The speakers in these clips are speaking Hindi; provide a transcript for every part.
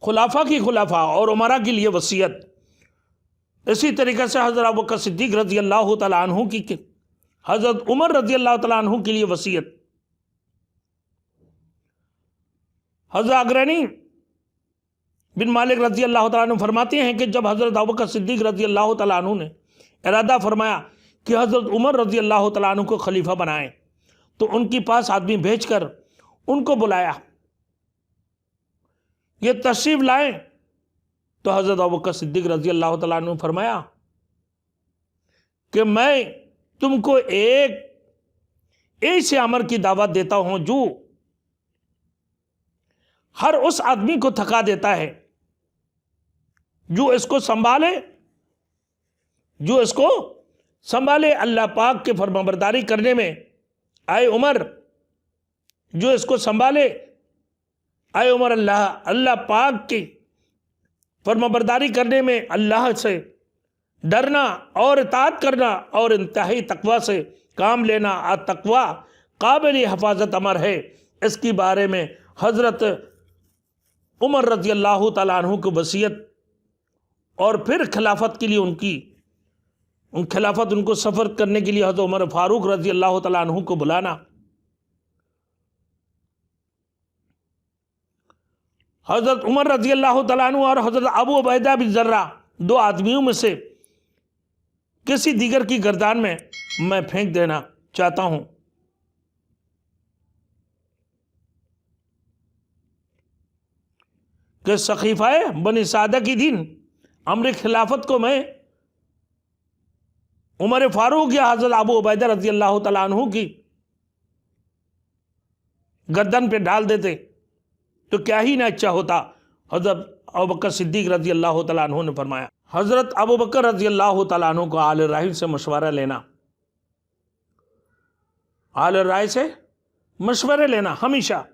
खुलाफा की खुलाफा और उमरा के लिए वसीयत। इसी तरीके से हज़रत अबू बकर सिद्दीक़ रज़ी अल्लाह तआला अन्हु की हज़रत उमर रज़ी अल्लाह तआला अन्हु के लिए वसीयत। हज़रत अगरनी बिन मालिक रज़ी अल्लाह तआला अन्हु फरमाते हैं कि जब हज़रत अबू बकर सिद्दीक़ रज़ी अल्लाह तआला अन्हु ने इरादा फरमाया कि हज़रत उमर रज़ी अल्लाह तआला अन्हु को खलीफा बनाएं, तो उनके पास आदमी भेजकर उनको बुलाया, ये तशरीफ लाएं। तो हज़रत अबू बकर सिद्दीक़ रज़ी अल्लाह तआला अन्हु ने फरमाया कि मैं तुमको एक ऐसे अमर की दावत देता हूं जो हर उस आदमी को थका देता है जो इसको संभाले अल्लाह पाक के फरमाबरदारी करने में। आए उमर, जो इसको संभाले, आए उमर, अल्लाह पाक की फरमाबरदारी करने में अल्लाह से डरना और इताअत करना और इंतहाई तकवा से काम लेना। तकवा काबिल हिफाजत अमर है। इसके बारे में हज़रत उमर रज़ी अल्लाह तआला अन्हु को वसीयत और फिर खिलाफत के लिए उनको सफ़र करने के लिए हज़रत उमर फारूक रज़ी अल्लाह तआला अन्हु को बुलाना। हज़रत उमर रज़ी अल्लाह तआला अन्हु और हज़रत अबू उबैदा बिन जर्रा, दो आदमियों में से किसी दीगर की गर्दान में मैं फेंक देना चाहता हूं। कि सखीफ़ाए बनी सादा की दिन अमर खिलाफत को मैं उमर फारूक या हज़रत अबू उबैदा रज़ी अल्लाह तआला अन्हु की गर्दन पे डाल देते तो क्या ही ना अच्छा होता। हज़रत अबू बकर सिद्दीक़ रज़ी अल्लाह तआला अन्हु ने फरमाया, हज़रत अबू बकर रज़ी अल्लाह तआला अन्हु को आले राय से मशवरा लेना, आले राय से मशवरे लेना हमेशा।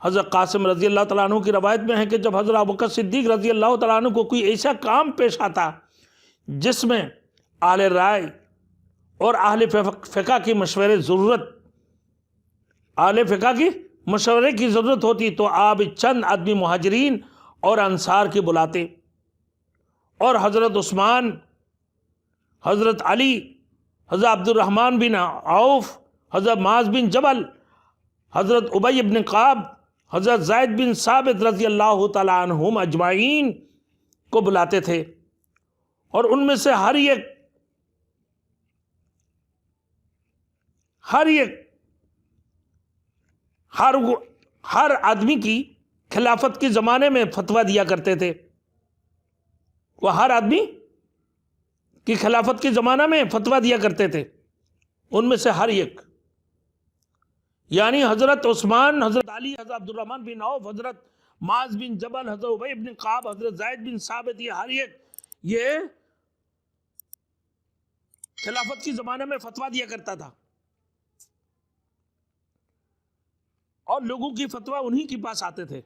हज़रत कासिम रज़ी अल्लाह तआला अन्हु की रवायत में है कि जब हज़रत अबू बकर सिद्दीक़ रज़ी अल्लाह तआला अन्हु को कोई ऐसा काम पेश आता जिसमें आले राय और आले फ़िक़्ह की मशवरे की ज़रूरत होती, तो आप चंद आदमी मुहाजिरीन और अंसार के बुलाते और हज़रत उस्मान, हज़रत अली, हज़रत अब्दुर्रहमान बिन औफ, हज़रत माज़ बिन जबल, हज़रत उबई इब्न काब, हज़रत ज़ैद बिन साबित रज़ी अल्लाह तआला अन्हुम अजमाइन को बुलाते थे। और उनमें से हर आदमी की खिलाफत के ज़माने में फतवा दिया करते थे। वह हर आदमी की खिलाफत के ज़माना में फतवा दिया करते थे। उनमें से हर एक, यानी हज़रत उस्मान, हज़रत अली, हज़रत अब्दुर्रहमान बिन औफ, हज़रत माज़ बिन जबल, हज़रत उबई इब्न काब, हज़रत ज़ैद बिन साबित, ये हर एक ये खिलाफत के ज़माने में फतवा दिया करता था और लोगों की फतवा उन्हीं के पास आते थे,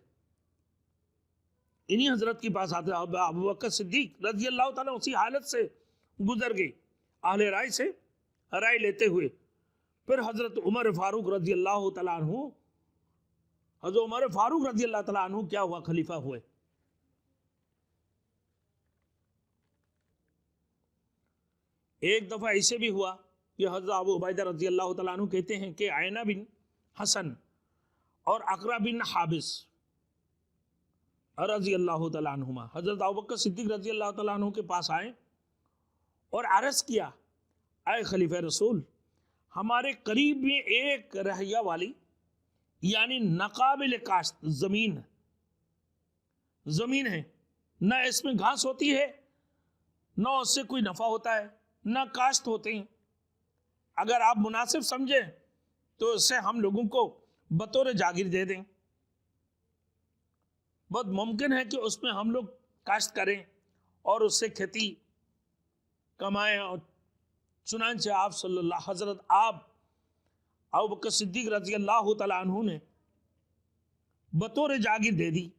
इन्हीं हजरत के पास आते। अबू बकर सिद्दीक रज़ी अल्लाह ताला उसी हालत से गुजर गई, अहले राय से राय लेते हुए। फिर हजरत उमर फारूक रज़ी अल्लाह ताला अन्हु, हजरत उमर फारूक रज़ी अल्लाह ताला अन्हु क्या हुआ, खलीफा हुए। एक दफा ऐसे भी हुआ कि हजरत अबू उबैदा रज़ी अल्लाह ताला अन्हु कहते हैं कि आयना बिन हसन और अकरा बिन हाबिस रज़ी अल्लाह ताला अन्हुमा हजरत अबू बकर सिद्दीक रज़ी अल्लाह ताला अन्हु के पास आए और अर्ज़ किया, आए खलीफा रसूल, हमारे करीब में एक रहया वाली यानी नाकाबिल काश्त ज़मीन है, ना इसमें घास होती है, ना उससे कोई नफ़ा होता है, ना काश्त होते हैं। अगर आप मुनासिब समझें तो इससे हम लोगों को बतौर जागीर दे दें। बहुत मुमकिन है कि उसमें हम लोग काश्त करें और उससे खेती कमाएं। और चुनांचे आप हजरत अबू बकर सिद्दीक रज़ी अल्लाह तआला अन्हु ने बतौर जागीर दे दी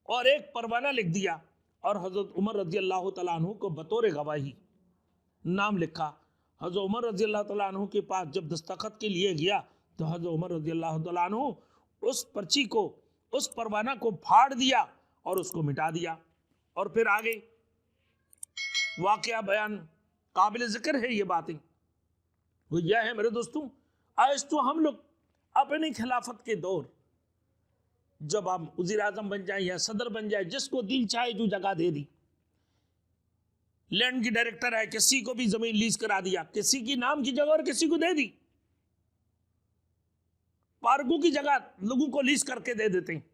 और एक परवाना लिख दिया और हजरत उमर रज़ी अल्लाह तआला अन्हु को बतौर गवाही नाम लिखा। हजरत उमर रज़ी अल्लाह तआला अन्हु के पास जब दस्तखत के लिए गया तो हजरत उमर रज़ी अल्लाह तआला अन्हु उस पर्ची को उस परवाना को फाड़ दिया और उसको मिटा दिया। और फिर आगे वाकया बयान काबिल जिक्र है ये बातें। वो यह है मेरे दोस्तों, आज तो हम लोग अपनी खिलाफत के दौर, जब हम वज़ीर आज़म बन जाए या सदर बन जाए, जिसको दिल चाहे जो जगह दे दी, लैंड की डायरेक्टर है, किसी को भी जमीन लीज करा दिया, किसी की नाम की जगह और किसी को दे दी। पार्कों की जगह लोगों को लीज करके दे देते हैं।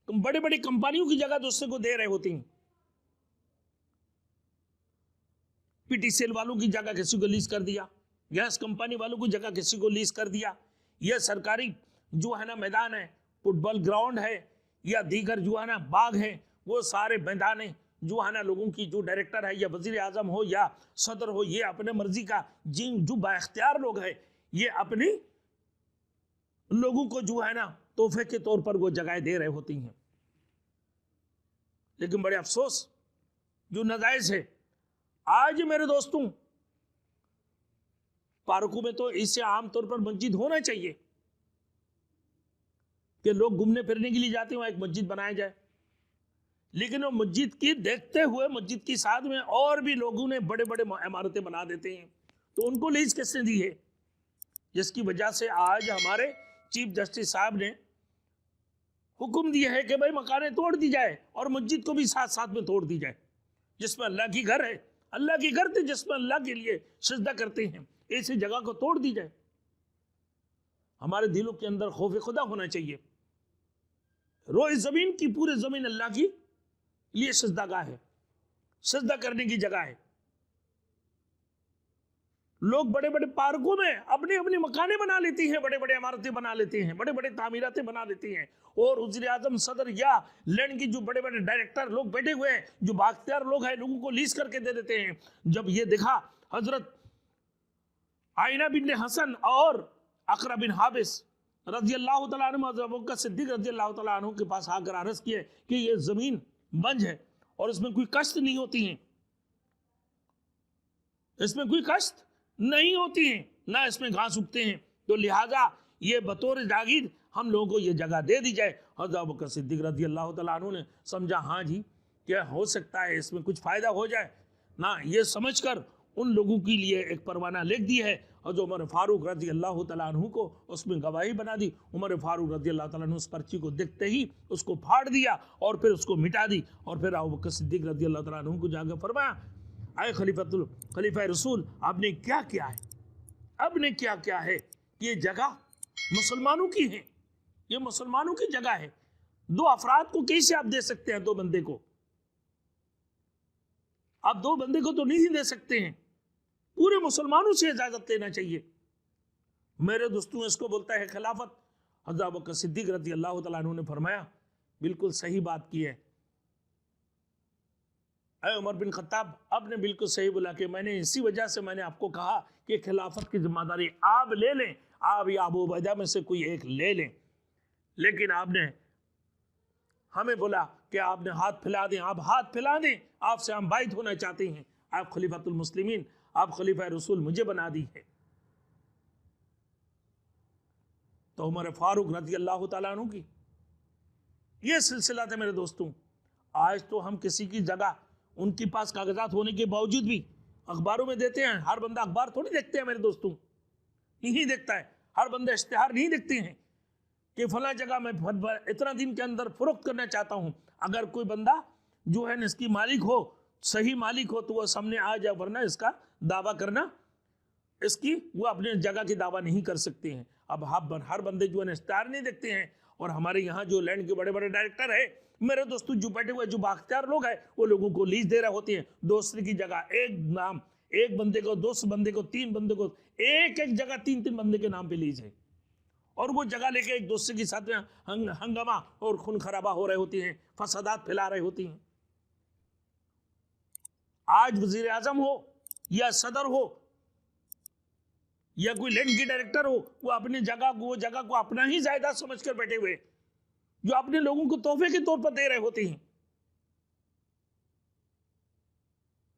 बड़ी बड़ी कंपनियों की जगह दूसरे को दे रहे होती हैं। पीटीसीएल वालों की जगह किसी को लीज कर दिया, गैस कंपनी वालों की जगह किसी को लीज कर दिया। यह सरकारी जो है ना मैदान है, फुटबॉल ग्राउंड है या दीगर जो है ना बाग है, वो सारे मैदान जो है ना लोगों की, जो डायरेक्टर है या वजीर आजम हो या सदर हो, ये अपने मर्जी का जिन जो बाख्तियार लोग हैं, ये अपने लोगों को जो है ना तोहफे के तौर पर वो जगह दे रहे होती हैं। लेकिन बड़े अफसोस जो नाजायज है, आज मेरे दोस्तों पार्कों में तो इससे आमतौर पर मस्जिद होना चाहिए कि लोग घूमने फिरने के लिए जाते हैं, वहां एक मस्जिद बनाया जाए। लेकिन वो मस्जिद की देखते हुए मस्जिद की साथ में और भी लोगों ने बड़े बड़े इमारतें बना देते हैं, तो उनको लीज किसने दी है? जिसकी वजह से आज हमारे चीफ जस्टिस साहब ने हुक्म दिया है कि भाई मकानें तोड़ दी जाए और मस्जिद को भी साथ साथ में तोड़ दी जाए। जिसमें अल्लाह की घर है, अल्लाह की घर थी, जिसमें अल्लाह के लिए सजदा करते हैं, ऐसी जगह को तोड़ दी जाए। हमारे दिलों के अंदर खौफ खुदा होना चाहिए। रोए जमीन की, पूरे जमीन अल्लाह की लिए सजदागाह है, सजदा करने की जगह है। लोग बड़े बड़े पार्कों में अपनी अपनी मकानें बना लेती हैं, बड़े बड़े इमारतें बना लेते हैं, बड़े बड़े तामीरातें बना लेती हैं, और वज़ीर आज़म, सदर या लैंड की जो बड़े बड़े डायरेक्टर लोग बैठे हुए हैं, जो बाख्तियार लोग हैं, लोगों को लीज करके दे देते हैं। जब ये देखा हजरत आइना बिन हसन और अकरा बिन हाबिस रजी अल्लाह तआला अन्हु, अबू बकर सिद्दीक रजी अल्लाह तआला अन्हु के पास आकर अर्ज किए कि ये जमीन बंज है और इसमें कोई कश्त नहीं होती है, इसमें कोई कश्त नहीं होती है, ना इसमें घास उगते हैं, तो लिहाजा ये बतौर जागीर हम लोगों को ये जगह दे दी जाए। हज़रत अबू बकर सिद्दीक रज़ी अल्लाह तआला अन्हु ने समझा, हाँ जी क्या हो सकता है, इसमें कुछ फ़ायदा हो जाए ना, ये समझकर उन लोगों के लिए एक परवाना लिख दी है। और जो उमर फारूक रज़ी अल्लाह तआला अन्हु को उसमें गवाही बना दी। उमर फारूक रज़ी अल्लाह तआला अन्हु उस पर्ची को देखते ही उसको फाड़ दिया और फिर उसको मिटा दी। और फिर अबू बकर सिद्दीक रज़ी अल्लाह तआला अन्हु को जाकर फरमाया, आए खलीफा रसूल, आपने क्या किया है, आपने क्या किया है? ये जगह मुसलमानों की है, ये मुसलमानों की जगह है। दो अफराद को कैसे आप दे सकते हैं? दो बंदे को आप दो बंदे को तो नहीं दे सकते हैं, पूरे मुसलमानों से इजाजत लेना चाहिए। मेरे दोस्तों, इसको बोलता है खिलाफत। हज़रत अबू बकर सिद्दीक रज़ी अल्लाह तआला अन्हु ने फरमाया, बिल्कुल सही बात की है अय उमर बिन खत्ताब, आपने बिल्कुल सही बोला कि मैंने इसी वजह से मैंने आपको कहा कि खिलाफत की जिम्मेदारी आप ले लें, आप या अबू उबैदा में से कोई एक ले लें। लेकिन आपने हमें बोला कि आपने हाथ फैला दें, आप हाथ फैला दें, आपसे हम बाइत होना चाहते हैं, आप खलीफातुल मुस्लिमीन, आप खलीफा रसूल मुझे बना दी है। तो उमर फारूक रज़ी अल्लाह तआला अन्हु की ये सिलसिला था मेरे दोस्तों। आज तो हम किसी की जगह उनके पास कागजात होने के बावजूद भी अखबारों में देते हैं। हर बंदा अखबार थोड़ी देखते हैं मेरे दोस्तों, नहीं देखता है। हर बंदा इश्तिहार नहीं देखते हैं कि फला जगह मैं इतना दिन के अंदर फरोख्त करना चाहता हूं। अगर कोई बंदा जो है इसकी मालिक हो, सही मालिक हो, तो वह सामने आ जाए, वरना इसका दावा करना, इसकी वो अपने जगह की दावा नहीं कर सकते हैं। अब हर बंदे जो है इश्तिहार नहीं देखते हैं। और हमारे यहाँ जो लैंड के बड़े बड़े डायरेक्टर है मेरे दोस्तों, जो बैठे हुए जो बाख्तियार लोग हैं, वो लोगों को लीज दे रहे होते हैं। दूसरे की जगह एक नाम, एक बंदे को, दो बंदे को, तीन बंदे को, एक एक जगह तीन तीन बंदे के नाम पे लीज है। और वो जगह लेके एक दूसरे के साथ में हंगामा और खून खराबा हो रहे होते हैं, फसादात फैला रहे होती हैं। आज वजीर आजम हो या सदर हो या कोई लैंड की डायरेक्टर हो, वो अपनी जगह को, वो जगह को अपना ही जायदाद समझकर बैठे हुए, जो अपने लोगों को तोहफे के तौर पर दे रहे होते हैं।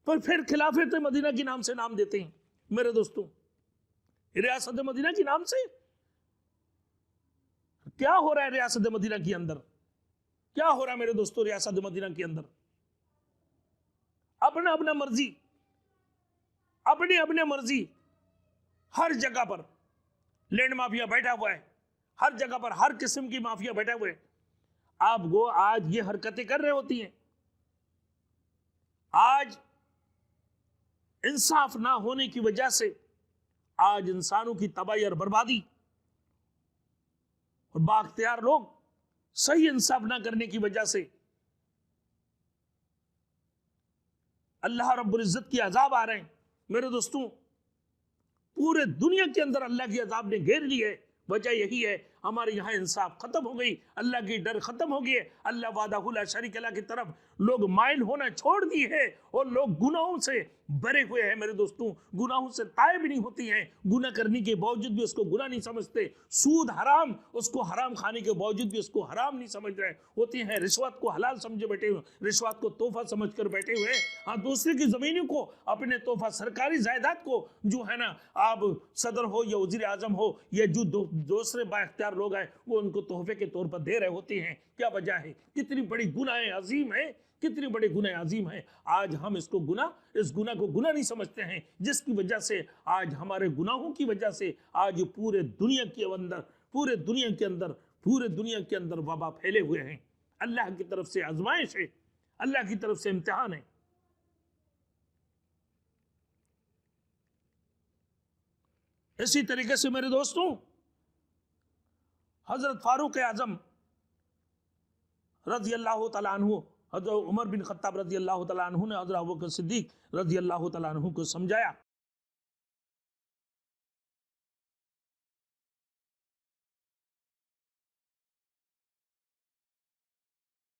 पर फिर खिलाफत मदीना के नाम से नाम देते हैं मेरे दोस्तों, रियासत मदीना के नाम से। क्या हो रहा है रियासत मदीना के अंदर? क्या हो रहा है मेरे दोस्तों रियासत मदीना के अंदर? अपना अपना मर्जी, अपनी अपनी मर्जी, हर जगह पर लैंड माफिया बैठा हुआ है, हर जगह पर हर किस्म की माफिया बैठा हुआ है। आप वो आज ये हरकतें कर रहे होती हैं। आज इंसाफ ना होने की वजह से आज इंसानों की तबाही और बर्बादी, और बाख्तियार लोग सही इंसाफ ना करने की वजह से अल्लाह रब्बुल इज्जत की अजाब आ रहे हैं। मेरे दोस्तों, पूरे दुनिया के अंदर अल्लाह की अजाब ने घेर ली है। वजह यही है, हमारे यहाँ इंसाफ खत्म हो गई, अल्लाह की डर खत्म हो गई है, अल्लाह वादाहु ला शरीक लह की तरफ लोग माइल होना छोड़ दी है, और लोग गुनाहों से भरे हुए हैं। मेरे दोस्तों, गुनाहों से तायब नहीं होती हैं, गुनाह करने के बावजूद भी उसको गुनाह नहीं समझते। सूद हराम, उसको हराम खाने के बावजूद भी उसको हराम नहीं समझ रहे होते हैं। रिश्वत को हलाल समझे बैठे हुए, रिश्वत को तोहफा समझ कर बैठे हुए। हाँ, दूसरे की जमीनों को अपने तोहफा, सरकारी जायदाद को जो है ना, आप सदर हो या वजीर आजम हो या जो दूसरे बाइख्तियार लोग हैं, वो उनको तोहफे के तौर पर दे रहे होते हैं। क्या वजह है? कितनी बड़ी गुनाह अजीम है, कितनी बड़ी गुनाह अजीम है। आज हम इस गुनाह को गुनाह नहीं समझते हैं, जिसकी वजह से आज हमारे गुनाहों की वजह से आज पूरे दुनिया के अंदर वबा फैले हुए हैं। अल्लाह की तरफ से आजमाइश है, अल्लाह की तरफ से इम्तिहान है। इसी तरीके से मेरे दोस्तों, हजरत फारूक आजम रजी अल्लाह तआला अन्हु, हजरत उमर बिन खत्ताब रजी अल्लाह तआला अन्हु ने हजरत अबू बकर सिद्दीक रजी अल्लाह तआला अन्हु को समझाया